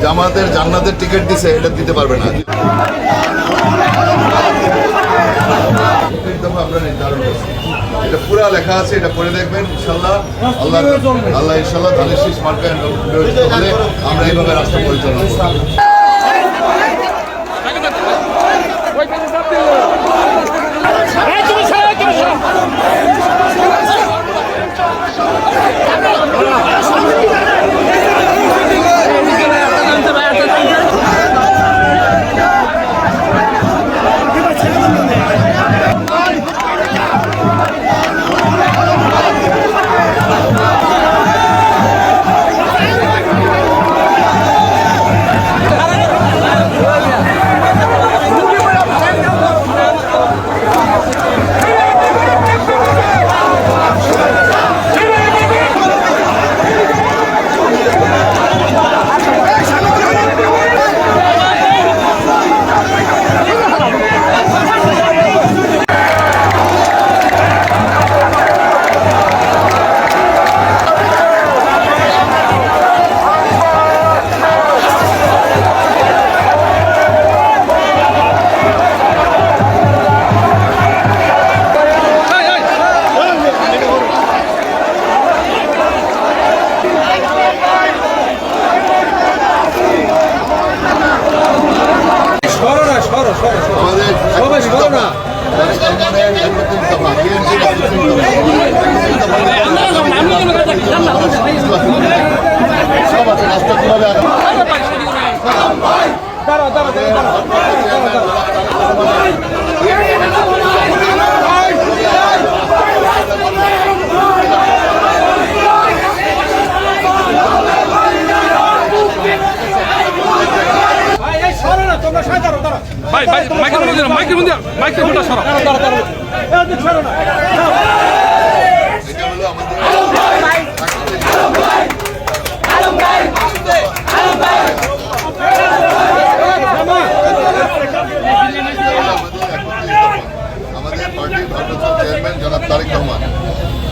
জামাতের জান্নাতের টিকিট দিছে, এটা দিতে পারবে না। আমরা নির্ধারণ করছি, এটা পুরা লেখা আছে, এটা পড়ে দেখবেন ইনশাল্লাহ। আল্লাহ ইনশাল্লাহ ধানের শীষ মার্কায় হলে আমরা এইভাবে রাষ্ট্র পরিচালনা করব।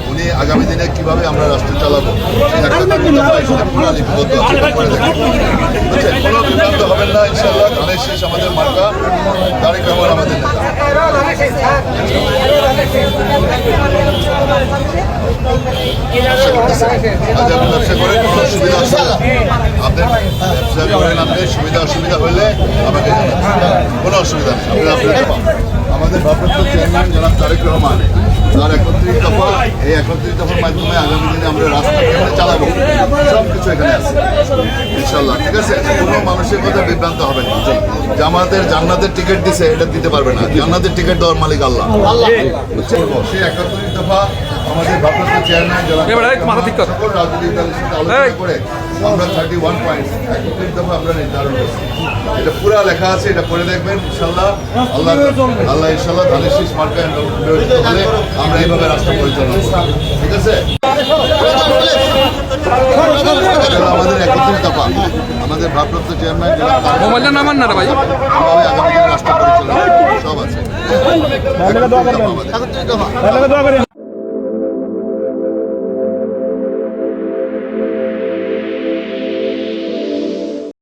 উনি আগামী দিনে কিভাবে আমরা রাষ্ট্র চালাবো কোনো বিভ্রান্ত হবেন না ইনশাআল্লাহ। ধানের শীষ আমাদের মার্কা, তারেক রহমান আমাদের নেতা। ব্যবসা করে কোনো অসুবিধা আছে আপনার ব্যবসা করেন, আপনি সুবিধা অসুবিধা হলে আমাকে কোনো অসুবিধা নেই। আমাদের ভারপ্রাপ্ত চেয়ারম্যান জনাব তারেক রহমান তার 31 দফা, এই 31 দফার মাধ্যমে আগামী দিনে আমরা রাস্তা কেমনে চালাবো সব কিছু এখানে আছে ইনশাল্লাহ। ঠিক আছে, কোনো মানুষের কথা বিভ্রান্ত হবে না। জামাতের জান্নাতের টিকিট দিছে, এটা দিতে পারবে না। জান্নাতের টিকিট দেওয়ার মালিক আল্লাহ। সেই 31 দফা আমাদের ভারপ্রাপ্ত চেয়ারম্যান জনাব সকল রাজনৈতিক দলের সাথে আলোচনা করে আমরা 31 পয়েন্ট 31 দফা আমরা নির্ধারণ করছি, এটা পুরা লেখা আছে, এটা পড়ে দেখবেন ইনশাল্লাহ। আল্লাহ ইনশাল্লাহ ধানের শীষ মার্কায় হলে আমরা এইভাবে রাষ্ট্র পরিচালনা করব। ঠিক আছে, আমাদের 31 দফা আমাদের ভারপ্রাপ্ত চেয়ারম্যান আগামী দিনে রাষ্ট্র পরিচালনা সব আছে।